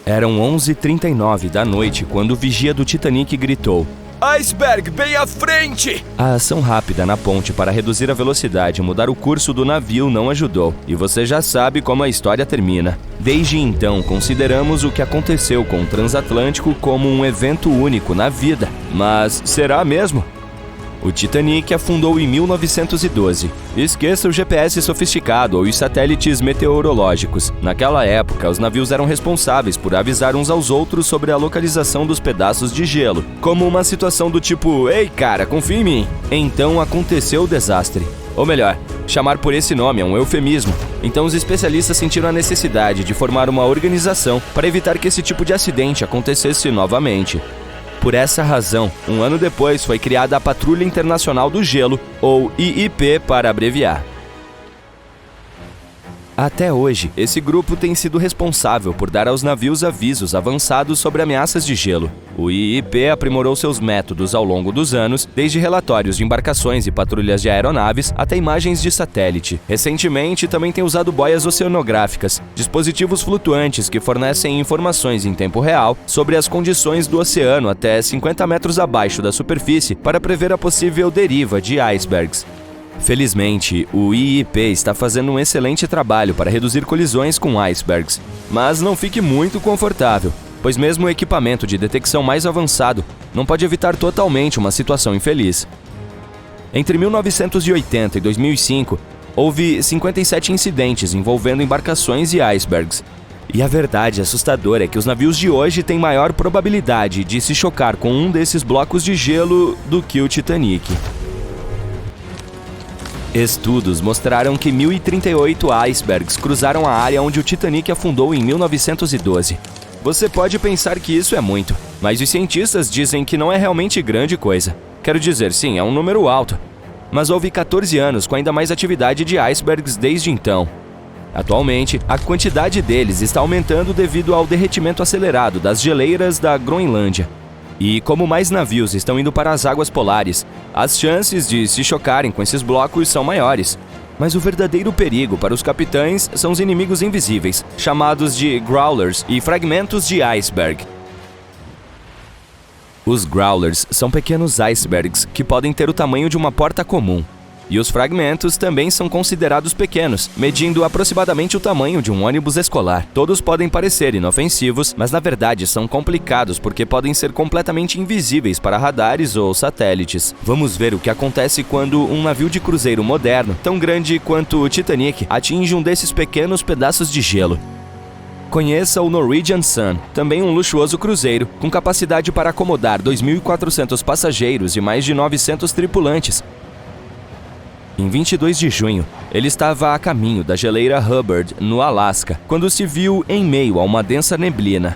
Eram 11h39 da noite quando o vigia do Titanic gritou: "Iceberg, bem à frente!" A ação rápida na ponte para reduzir a velocidade e mudar o curso do navio não ajudou, e você já sabe como a história termina. Desde então, consideramos o que aconteceu com o transatlântico como um evento único na vida. Mas será mesmo? O Titanic afundou em 1912. Esqueça o GPS sofisticado ou os satélites meteorológicos. Naquela época, os navios eram responsáveis por avisar uns aos outros sobre a localização dos pedaços de gelo, como uma situação do tipo: "Ei, cara, confia em mim." Então aconteceu o desastre. Ou melhor, chamar por esse nome é um eufemismo. Então os especialistas sentiram a necessidade de formar uma organização para evitar que esse tipo de acidente acontecesse novamente. Por essa razão, um ano depois foi criada a Patrulha Internacional do Gelo, ou IIP para abreviar. Até hoje, esse grupo tem sido responsável por dar aos navios avisos avançados sobre ameaças de gelo. O IIP aprimorou seus métodos ao longo dos anos, desde relatórios de embarcações e patrulhas de aeronaves até imagens de satélite. Recentemente, também tem usado boias oceanográficas, dispositivos flutuantes que fornecem informações em tempo real sobre as condições do oceano até 50 metros abaixo da superfície para prever a possível deriva de icebergs. Felizmente, o IIP está fazendo um excelente trabalho para reduzir colisões com icebergs, mas não fique muito confortável, pois mesmo o equipamento de detecção mais avançado não pode evitar totalmente uma situação infeliz. Entre 1980 e 2005, houve 57 incidentes envolvendo embarcações e icebergs. E a verdade assustadora é que os navios de hoje têm maior probabilidade de se chocar com um desses blocos de gelo do que o Titanic. Estudos mostraram que 1.038 icebergs cruzaram a área onde o Titanic afundou em 1912. Você pode pensar que isso é muito, mas os cientistas dizem que não é realmente grande coisa. Quero dizer, sim, é um número alto. Mas houve 14 anos com ainda mais atividade de icebergs desde então. Atualmente, a quantidade deles está aumentando devido ao derretimento acelerado das geleiras da Groenlândia. E como mais navios estão indo para as águas polares, as chances de se chocarem com esses blocos são maiores. Mas o verdadeiro perigo para os capitães são os inimigos invisíveis, chamados de growlers e fragmentos de iceberg. Os growlers são pequenos icebergs que podem ter o tamanho de uma porta comum. E os fragmentos também são considerados pequenos, medindo aproximadamente o tamanho de um ônibus escolar. Todos podem parecer inofensivos, mas na verdade são complicados porque podem ser completamente invisíveis para radares ou satélites. Vamos ver o que acontece quando um navio de cruzeiro moderno, tão grande quanto o Titanic, atinge um desses pequenos pedaços de gelo. Conheça o Norwegian Sun, também um luxuoso cruzeiro, com capacidade para acomodar 2.400 passageiros e mais de 900 tripulantes. Em 22 de junho, ele estava a caminho da geleira Hubbard, no Alasca, quando se viu em meio a uma densa neblina.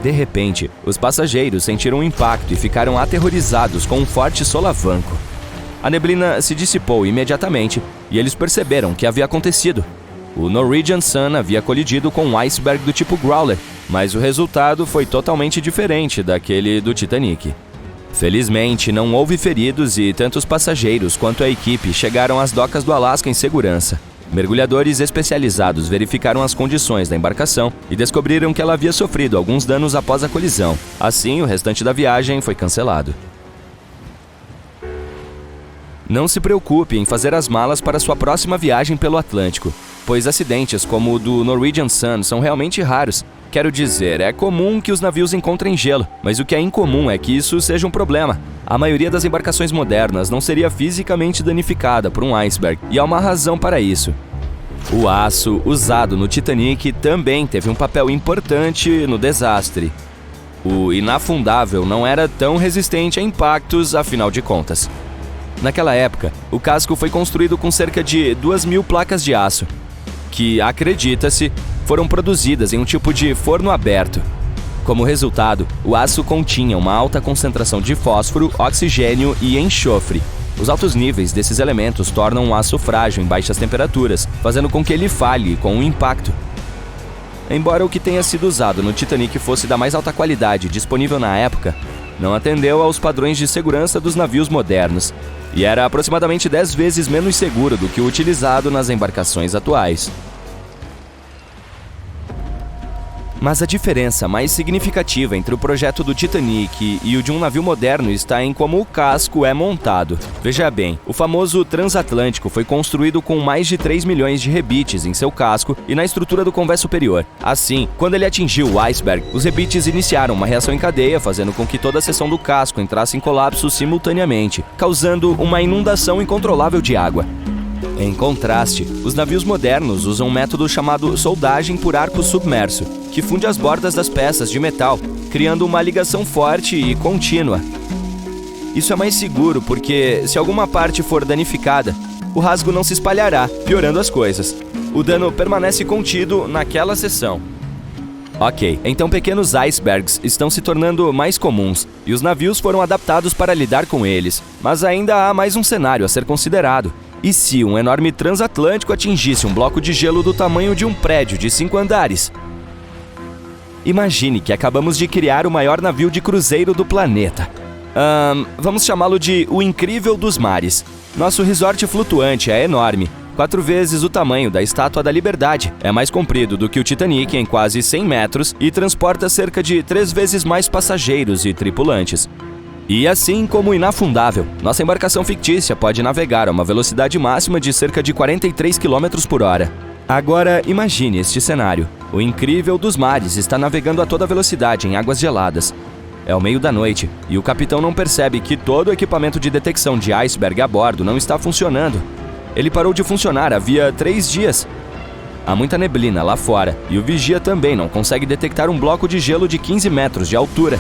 De repente, os passageiros sentiram um impacto e ficaram aterrorizados com um forte solavanco. A neblina se dissipou imediatamente e eles perceberam o que havia acontecido. O Norwegian Sun havia colidido com um iceberg do tipo Growler, mas o resultado foi totalmente diferente daquele do Titanic. Felizmente, não houve feridos e tanto os passageiros quanto a equipe chegaram às docas do Alasca em segurança. Mergulhadores especializados verificaram as condições da embarcação e descobriram que ela havia sofrido alguns danos após a colisão. Assim, o restante da viagem foi cancelado. Não se preocupe em fazer as malas para sua próxima viagem pelo Atlântico, pois acidentes como o do Norwegian Sun são realmente raros. Quero dizer, é comum que os navios encontrem gelo, mas o que é incomum é que isso seja um problema. A maioria das embarcações modernas não seria fisicamente danificada por um iceberg, e há uma razão para isso. O aço usado no Titanic também teve um papel importante no desastre. O inafundável não era tão resistente a impactos, afinal de contas. Naquela época, o casco foi construído com cerca de 2.000 placas de aço, que, acredita-se, foram produzidas em um tipo de forno aberto. Como resultado, o aço continha uma alta concentração de fósforo, oxigênio e enxofre. Os altos níveis desses elementos tornam o aço frágil em baixas temperaturas, fazendo com que ele falhe com o impacto. Embora o que tenha sido usado no Titanic fosse da mais alta qualidade disponível na época, não atendeu aos padrões de segurança dos navios modernos e era aproximadamente 10 vezes menos seguro do que o utilizado nas embarcações atuais. Mas a diferença mais significativa entre o projeto do Titanic e o de um navio moderno está em como o casco é montado. Veja bem, o famoso transatlântico foi construído com mais de 3 milhões de rebites em seu casco e na estrutura do convés superior. Assim, quando ele atingiu o iceberg, os rebites iniciaram uma reação em cadeia, fazendo com que toda a seção do casco entrasse em colapso simultaneamente, causando uma inundação incontrolável de água. Em contraste, os navios modernos usam um método chamado soldagem por arco submerso, que funde as bordas das peças de metal, criando uma ligação forte e contínua. Isso é mais seguro porque, se alguma parte for danificada, o rasgo não se espalhará, piorando as coisas. O dano permanece contido naquela seção. Ok, então pequenos icebergs estão se tornando mais comuns, e os navios foram adaptados para lidar com eles. Mas ainda há mais um cenário a ser considerado. E se um enorme transatlântico atingisse um bloco de gelo do tamanho de um prédio de 5 andares? Imagine que acabamos de criar o maior navio de cruzeiro do planeta. Vamos chamá-lo de O Incrível dos Mares. Nosso resort flutuante é enorme, 4 vezes o tamanho da Estátua da Liberdade. É mais comprido do que o Titanic em quase 100 metros e transporta cerca de 3 vezes mais passageiros e tripulantes. E assim como inafundável, nossa embarcação fictícia pode navegar a uma velocidade máxima de cerca de 43 km por hora. Agora, imagine este cenário. O Incrível dos Mares está navegando a toda velocidade em águas geladas. É o meio da noite, e o capitão não percebe que todo o equipamento de detecção de iceberg a bordo não está funcionando. Ele parou de funcionar havia 3 dias. Há muita neblina lá fora, e o vigia também não consegue detectar um bloco de gelo de 15 metros de altura.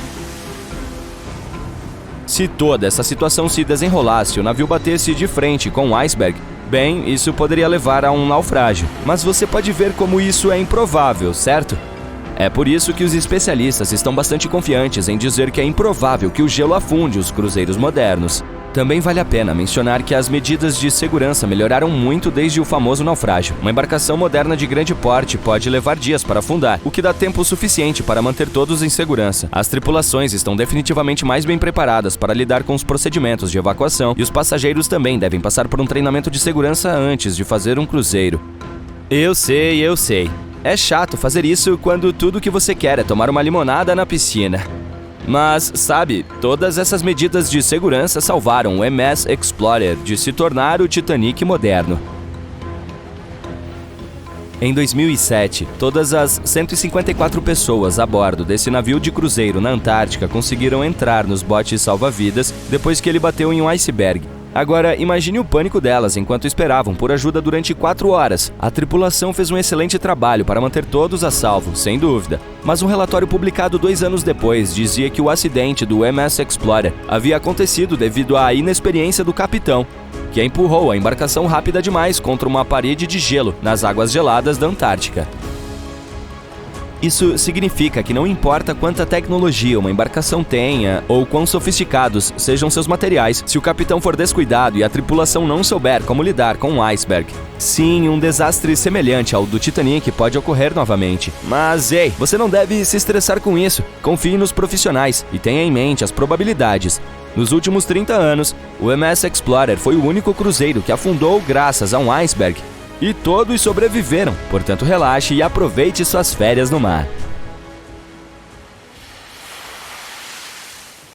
Se toda essa situação se desenrolasse e o navio batesse de frente com o iceberg, bem, isso poderia levar a um naufrágio. Mas você pode ver como isso é improvável, certo? É por isso que os especialistas estão bastante confiantes em dizer que é improvável que o gelo afunde os cruzeiros modernos. Também vale a pena mencionar que as medidas de segurança melhoraram muito desde o famoso naufrágio. Uma embarcação moderna de grande porte pode levar dias para afundar, o que dá tempo suficiente para manter todos em segurança. As tripulações estão definitivamente mais bem preparadas para lidar com os procedimentos de evacuação e os passageiros também devem passar por um treinamento de segurança antes de fazer um cruzeiro. Eu sei. É chato fazer isso quando tudo que você quer é tomar uma limonada na piscina. Mas, sabe, todas essas medidas de segurança salvaram o MS Explorer de se tornar o Titanic moderno. Em 2007, todas as 154 pessoas a bordo desse navio de cruzeiro na Antártica conseguiram entrar nos botes salva-vidas depois que ele bateu em um iceberg. Agora, imagine o pânico delas enquanto esperavam por ajuda durante 4 horas. A tripulação fez um excelente trabalho para manter todos a salvo, sem dúvida. Mas um relatório publicado 2 anos depois dizia que o acidente do MS Explorer havia acontecido devido à inexperiência do capitão, que empurrou a embarcação rápida demais contra uma parede de gelo nas águas geladas da Antártica. Isso significa que não importa quanta tecnologia uma embarcação tenha ou quão sofisticados sejam seus materiais, se o capitão for descuidado e a tripulação não souber como lidar com um iceberg. Sim, um desastre semelhante ao do Titanic pode ocorrer novamente. Mas, ei, você não deve se estressar com isso. Confie nos profissionais e tenha em mente as probabilidades. Nos últimos 30 anos, o MS Explorer foi o único cruzeiro que afundou graças a um iceberg. E todos sobreviveram, portanto relaxe e aproveite suas férias no mar.